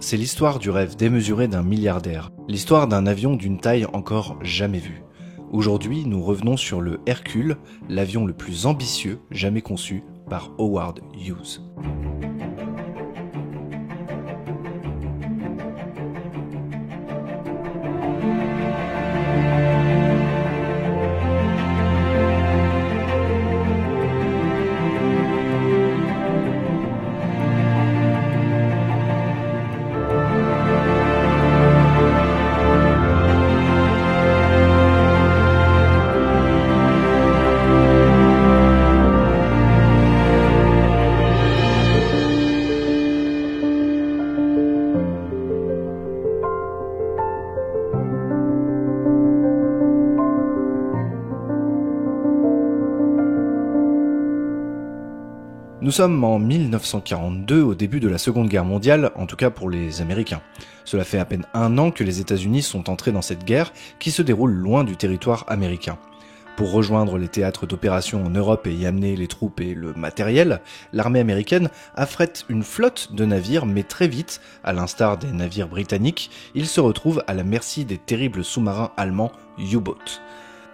c'est l'histoire du rêve démesuré d'un milliardaire, l'histoire d'un avion d'une taille encore jamais vue. Aujourd'hui, nous revenons sur le Hercule, l'avion le plus ambitieux jamais conçu par Howard Hughes. Nous sommes en 1942, au début de la Seconde Guerre mondiale, en tout cas pour les Américains. Cela fait à peine un an que les États-Unis sont entrés dans cette guerre qui se déroule loin du territoire américain. Pour rejoindre les théâtres d'opération en Europe et y amener les troupes et le matériel, l'armée américaine affrète une flotte de navires, mais très vite, à l'instar des navires britanniques, ils se retrouvent à la merci des terribles sous-marins allemands U-boat.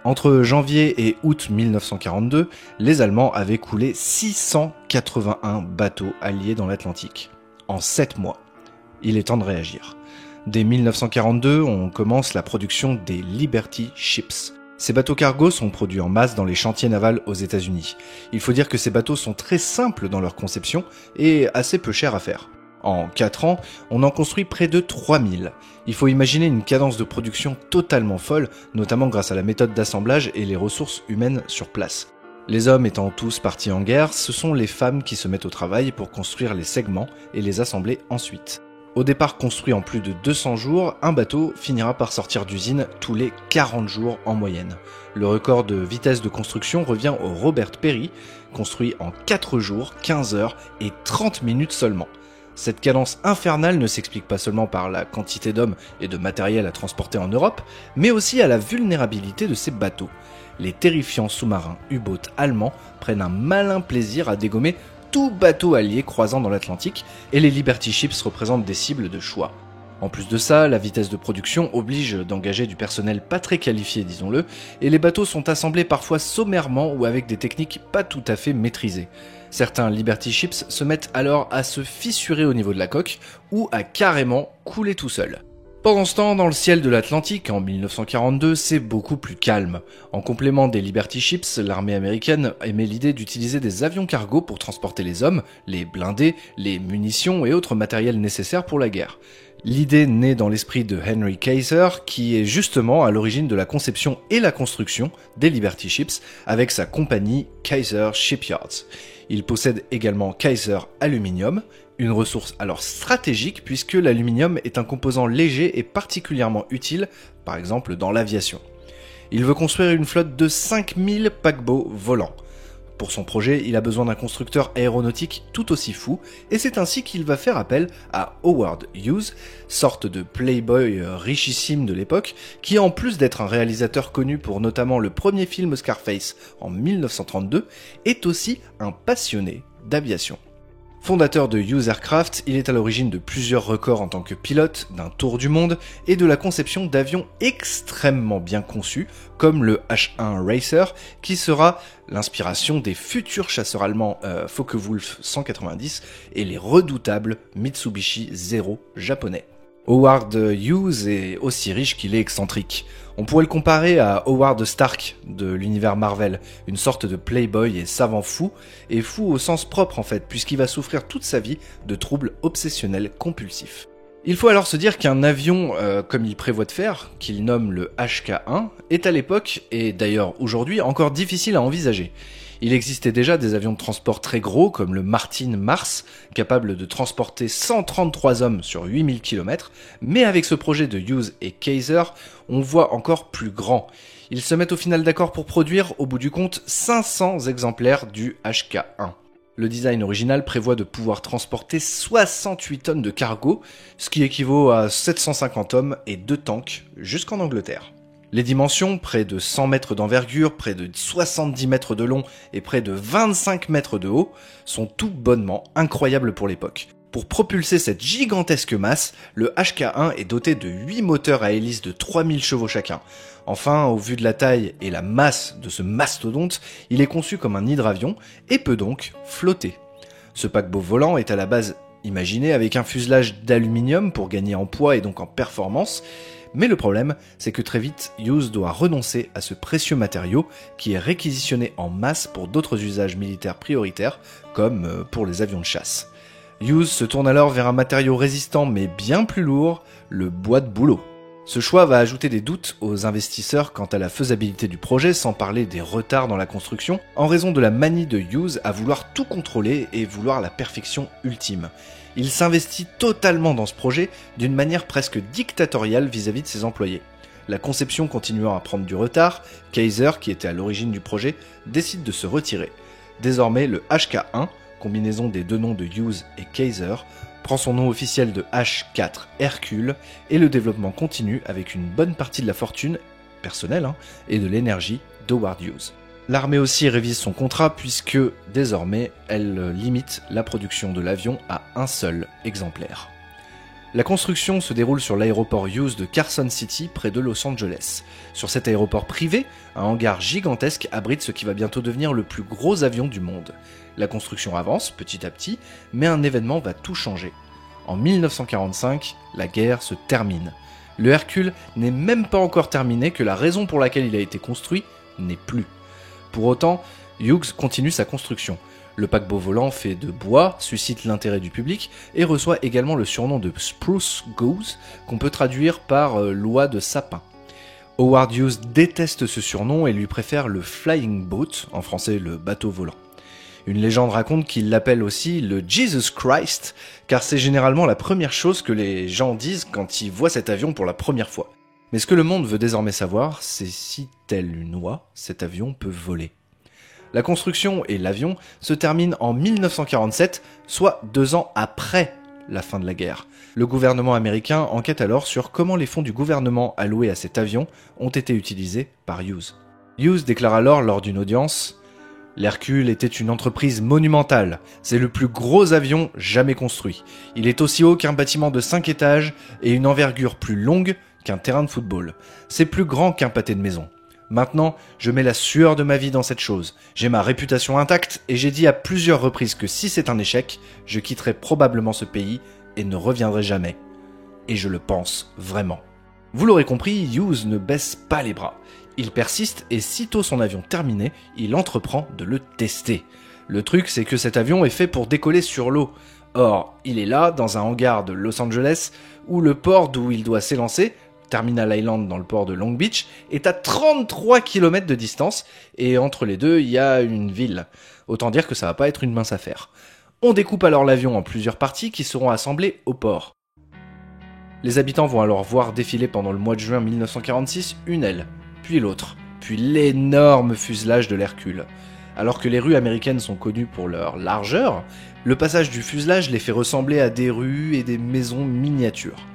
Entre janvier et août 1942, les Allemands avaient coulé 681 bateaux alliés dans l'Atlantique, en 7 mois. Il est temps de réagir. Dès 1942, on commence la production des Liberty Ships. Ces bateaux cargo sont produits en masse dans les chantiers navals aux États-Unis. Il faut dire que ces bateaux sont très simples dans leur conception et assez peu chers à faire. En 4 ans, on en construit près de 3000. Il faut imaginer une cadence de production totalement folle, notamment grâce à la méthode d'assemblage et les ressources humaines sur place. Les hommes étant tous partis en guerre, ce sont les femmes qui se mettent au travail pour construire les segments et les assembler ensuite. Au départ construit en plus de 200 jours, un bateau finira par sortir d'usine tous les 40 jours en moyenne. Le record de vitesse de construction revient au Robert Perry, construit en 4 jours, 15 heures et 30 minutes seulement. Cette cadence infernale ne s'explique pas seulement par la quantité d'hommes et de matériel à transporter en Europe, mais aussi à la vulnérabilité de ces bateaux. Les terrifiants sous-marins U-boat allemands prennent un malin plaisir à dégommer tout bateau allié croisant dans l'Atlantique, et les Liberty Ships représentent des cibles de choix. En plus de ça, la vitesse de production oblige d'engager du personnel pas très qualifié, disons-le, et les bateaux sont assemblés parfois sommairement ou avec des techniques pas tout à fait maîtrisées. Certains Liberty Ships se mettent alors à se fissurer au niveau de la coque, ou à carrément couler tout seul. Pendant ce temps, dans le ciel de l'Atlantique, en 1942, c'est beaucoup plus calme. En complément des Liberty Ships, l'armée américaine émet l'idée d'utiliser des avions cargo pour transporter les hommes, les blindés, les munitions et autres matériels nécessaires pour la guerre. L'idée naît dans l'esprit de Henry Kaiser, qui est justement à l'origine de la conception et la construction des Liberty Ships avec sa compagnie Kaiser Shipyards. Il possède également Kaiser Aluminium, une ressource alors stratégique puisque l'aluminium est un composant léger et particulièrement utile, par exemple dans l'aviation. Il veut construire une flotte de 5000 paquebots volants. Pour son projet, il a besoin d'un constructeur aéronautique tout aussi fou, et c'est ainsi qu'il va faire appel à Howard Hughes, sorte de playboy richissime de l'époque, qui en plus d'être un réalisateur connu pour notamment le premier film Scarface en 1932, est aussi un passionné d'aviation. Fondateur de Hughes Aircraft, il est à l'origine de plusieurs records en tant que pilote, d'un tour du monde et de la conception d'avions extrêmement bien conçus, comme le H-1 Racer, qui sera l'inspiration des futurs chasseurs allemands Focke-Wulf 190 et les redoutables Mitsubishi Zero japonais. Howard Hughes est aussi riche qu'il est excentrique. On pourrait le comparer à Howard Stark de l'univers Marvel, une sorte de playboy et savant fou, et fou au sens propre en fait, puisqu'il va souffrir toute sa vie de troubles obsessionnels compulsifs. Il faut alors se dire qu'un avion, comme il prévoit de faire, qu'il nomme le HK-1, est à l'époque, et d'ailleurs aujourd'hui, encore difficile à envisager. Il existait déjà des avions de transport très gros comme le Martin Mars, capable de transporter 133 hommes sur 8000 km, mais avec ce projet de Hughes et Kaiser, on voit encore plus grand. Ils se mettent au final d'accord pour produire, au bout du compte, 500 exemplaires du HK-1. Le design original prévoit de pouvoir transporter 68 tonnes de cargo, ce qui équivaut à 750 hommes et 2 tanks jusqu'en Angleterre. Les dimensions, près de 100 mètres d'envergure, près de 70 mètres de long et près de 25 mètres de haut, sont tout bonnement incroyables pour l'époque. Pour propulser cette gigantesque masse, le HK-1 est doté de 8 moteurs à hélice de 3000 chevaux chacun. Enfin, au vu de la taille et la masse de ce mastodonte, il est conçu comme un hydravion et peut donc flotter. Ce paquebot volant est à la base imaginé avec un fuselage d'aluminium pour gagner en poids et donc en performance, mais le problème, c'est que très vite, Hughes doit renoncer à ce précieux matériau qui est réquisitionné en masse pour d'autres usages militaires prioritaires, comme pour les avions de chasse. Hughes se tourne alors vers un matériau résistant mais bien plus lourd, le bois de bouleau. Ce choix va ajouter des doutes aux investisseurs quant à la faisabilité du projet, sans parler des retards dans la construction, en raison de la manie de Hughes à vouloir tout contrôler et vouloir la perfection ultime. Il s'investit totalement dans ce projet d'une manière presque dictatoriale vis-à-vis de ses employés. La conception continuant à prendre du retard, Kaiser, qui était à l'origine du projet, décide de se retirer. Désormais, le HK-1, combinaison des deux noms de Hughes et Kaiser, prend son nom officiel de H4 Hercule et le développement continue avec une bonne partie de la fortune personnelle et de l'énergie d'Howard Hughes. L'armée aussi révise son contrat puisque désormais elle limite la production de l'avion à un seul exemplaire. La construction se déroule sur l'aéroport Hughes de Carson City, près de Los Angeles. Sur cet aéroport privé, un hangar gigantesque abrite ce qui va bientôt devenir le plus gros avion du monde. La construction avance petit à petit, mais un événement va tout changer. En 1945, la guerre se termine. Le Hercule n'est même pas encore terminé que la raison pour laquelle il a été construit n'est plus. Pour autant, Hughes continue sa construction. Le paquebot volant fait de bois suscite l'intérêt du public et reçoit également le surnom de Spruce Goose, qu'on peut traduire par loi de sapin. Howard Hughes déteste ce surnom et lui préfère le Flying Boat, en français le bateau volant. Une légende raconte qu'il l'appelle aussi le Jesus Christ, car c'est généralement la première chose que les gens disent quand ils voient cet avion pour la première fois. Mais ce que le monde veut désormais savoir, c'est si, tel une oie, cet avion peut voler. La construction et l'avion se terminent en 1947, soit 2 ans après la fin de la guerre. Le gouvernement américain enquête alors sur comment les fonds du gouvernement alloués à cet avion ont été utilisés par Hughes. Hughes déclare alors lors d'une audience « L'Hercule était une entreprise monumentale. C'est le plus gros avion jamais construit. Il est aussi haut qu'un bâtiment de 5 étages et une envergure plus longue qu'un terrain de football. C'est plus grand qu'un pâté de maison. Maintenant, je mets la sueur de ma vie dans cette chose. J'ai ma réputation intacte et j'ai dit à plusieurs reprises que si c'est un échec, je quitterai probablement ce pays et ne reviendrai jamais. Et je le pense vraiment. » Vous l'aurez compris, Hughes ne baisse pas les bras. Il persiste et sitôt son avion terminé, il entreprend de le tester. Le truc, c'est que cet avion est fait pour décoller sur l'eau. Or, il est là, dans un hangar de Los Angeles, où le port d'où il doit s'élancer, Terminal Island dans le port de Long Beach, est à 33 km de distance, et entre les deux, il y a une ville. Autant dire que ça va pas être une mince affaire. On découpe alors l'avion en plusieurs parties qui seront assemblées au port. Les habitants vont alors voir défiler pendant le mois de juin 1946 une aile, puis l'autre, puis l'énorme fuselage de l'Hercule. Alors que les rues américaines sont connues pour leur largeur, le passage du fuselage les fait ressembler à des rues et des maisons miniatures.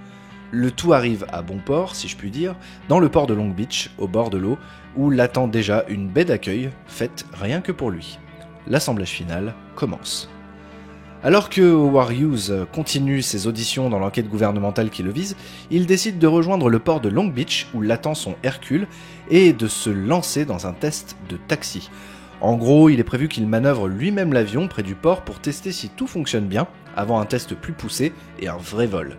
Le tout arrive à bon port, si je puis dire, dans le port de Long Beach, au bord de l'eau, où l'attend déjà une baie d'accueil, faite rien que pour lui. L'assemblage final commence. Alors que Howard Hughes continue ses auditions dans l'enquête gouvernementale qui le vise, il décide de rejoindre le port de Long Beach, où l'attend son Hercule, et de se lancer dans un test de taxi. En gros, il est prévu qu'il manœuvre lui-même l'avion près du port pour tester si tout fonctionne bien, avant un test plus poussé et un vrai vol.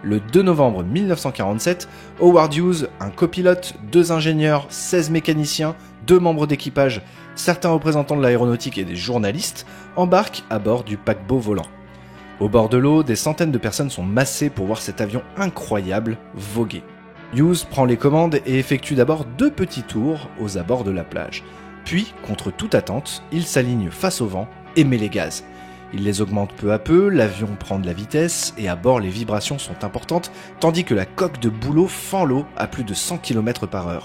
Le 2 novembre 1947, Howard Hughes, un copilote, 2 ingénieurs, 16 mécaniciens, 2 membres d'équipage, certains représentants de l'aéronautique et des journalistes, embarquent à bord du paquebot volant. Au bord de l'eau, des centaines de personnes sont massées pour voir cet avion incroyable voguer. Hughes prend les commandes et effectue d'abord 2 petits tours aux abords de la plage. Puis, contre toute attente, il s'aligne face au vent et met les gaz. Il les augmente peu à peu, l'avion prend de la vitesse et à bord les vibrations sont importantes, tandis que la coque de bouleau fend l'eau à plus de 100 km/h.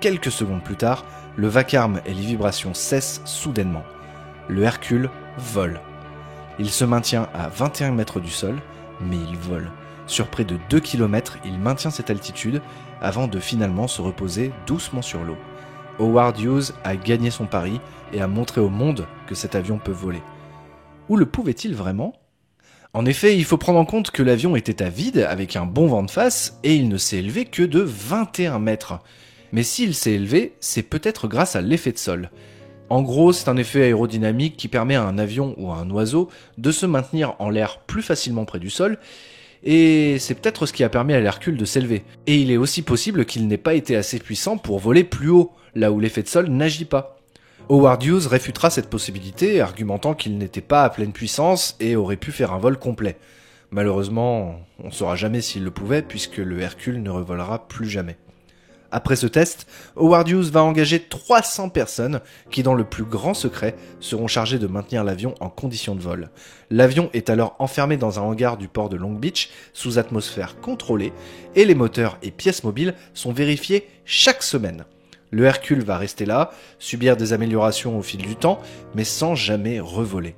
Quelques secondes plus tard, le vacarme et les vibrations cessent soudainement. Le Hercule vole. Il se maintient à 21 mètres du sol, mais il vole. Sur près de 2 km, il maintient cette altitude avant de finalement se reposer doucement sur l'eau. Howard Hughes a gagné son pari et a montré au monde que cet avion peut voler. Où le pouvait-il vraiment ? En effet, il faut prendre en compte que l'avion était à vide avec un bon vent de face et il ne s'est élevé que de 21 mètres. Mais s'il s'est élevé, c'est peut-être grâce à l'effet de sol. En gros, c'est un effet aérodynamique qui permet à un avion ou à un oiseau de se maintenir en l'air plus facilement près du sol, et c'est peut-être ce qui a permis à l'Hercule de s'élever. Et il est aussi possible qu'il n'ait pas été assez puissant pour voler plus haut, là où l'effet de sol n'agit pas. Howard Hughes réfutera cette possibilité, argumentant qu'il n'était pas à pleine puissance et aurait pu faire un vol complet. Malheureusement, on ne saura jamais s'il le pouvait, puisque le Hercule ne revolera plus jamais. Après ce test, Howard Hughes va engager 300 personnes qui, dans le plus grand secret, seront chargées de maintenir l'avion en condition de vol. L'avion est alors enfermé dans un hangar du port de Long Beach, sous atmosphère contrôlée, et les moteurs et pièces mobiles sont vérifiés chaque semaine. Le Hercule va rester là, subir des améliorations au fil du temps, mais sans jamais revoler.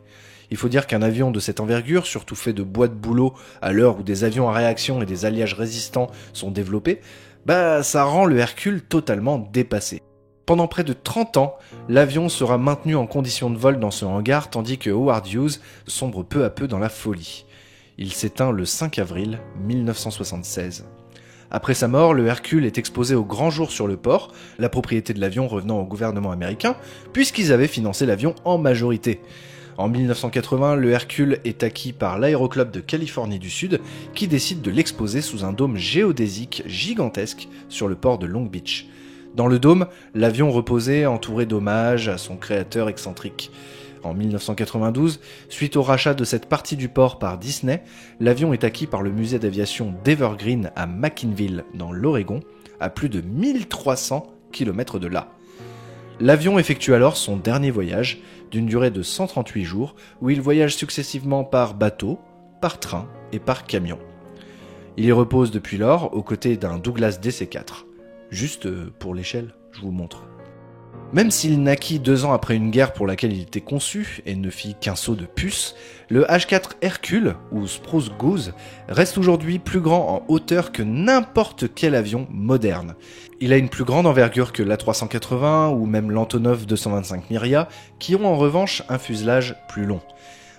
Il faut dire qu'un avion de cette envergure, surtout fait de bois de bouleau à l'heure où des avions à réaction et des alliages résistants sont développés, ça rend le Hercule totalement dépassé. Pendant près de 30 ans, l'avion sera maintenu en condition de vol dans ce hangar tandis que Howard Hughes sombre peu à peu dans la folie. Il s'éteint le 5 avril 1976. Après sa mort, le Hercule est exposé au grand jour sur le port, la propriété de l'avion revenant au gouvernement américain, puisqu'ils avaient financé l'avion en majorité. En 1980, le Hercule est acquis par l'Aéroclub de Californie du Sud, qui décide de l'exposer sous un dôme géodésique gigantesque sur le port de Long Beach. Dans le dôme, l'avion reposait entouré d'hommages à son créateur excentrique. En 1992, suite au rachat de cette partie du port par Disney, l'avion est acquis par le musée d'aviation d'Evergreen à McKinnville, dans l'Oregon, à plus de 1300 km de là. L'avion effectue alors son dernier voyage, d'une durée de 138 jours, où il voyage successivement par bateau, par train et par camion. Il y repose depuis lors aux côtés d'un Douglas DC-4. Juste pour l'échelle, je vous montre. Même s'il naquit 2 ans après une guerre pour laquelle il était conçu et ne fit qu'un saut de puce, le H-4 Hercule, ou Spruce Goose, reste aujourd'hui plus grand en hauteur que n'importe quel avion moderne. Il a une plus grande envergure que l'A380 ou même l'Antonov 225 Miria, qui ont en revanche un fuselage plus long.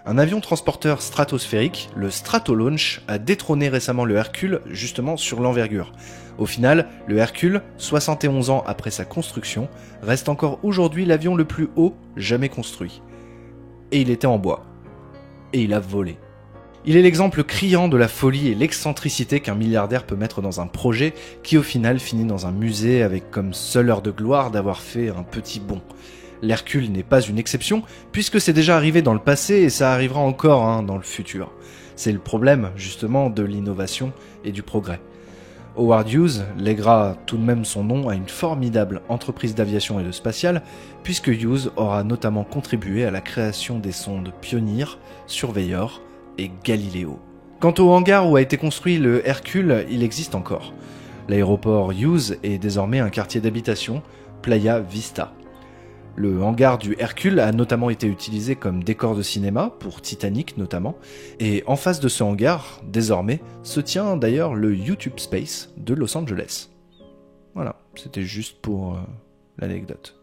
Un avion transporteur stratosphérique, le Stratolaunch, a détrôné récemment le Hercule justement sur l'envergure. Au final, le Hercule, 71 ans après sa construction, reste encore aujourd'hui l'avion le plus haut jamais construit. Et il était en bois. Et il a volé. Il est l'exemple criant de la folie et l'excentricité qu'un milliardaire peut mettre dans un projet qui au final finit dans un musée avec comme seule heure de gloire d'avoir fait un petit bond. L'Hercule n'est pas une exception, puisque c'est déjà arrivé dans le passé et ça arrivera encore dans le futur. C'est le problème, justement, de l'innovation et du progrès. Howard Hughes lèguera tout de même son nom à une formidable entreprise d'aviation et de spatiale, puisque Hughes aura notamment contribué à la création des sondes Pioneer, Surveyor et Galileo. Quant au hangar où a été construit le Hercule, il existe encore. L'aéroport Hughes est désormais un quartier d'habitation, Playa Vista. Le hangar du Hercule a notamment été utilisé comme décor de cinéma, pour Titanic notamment, et en face de ce hangar, désormais, se tient d'ailleurs le YouTube Space de Los Angeles. Voilà, c'était juste pour l'anecdote.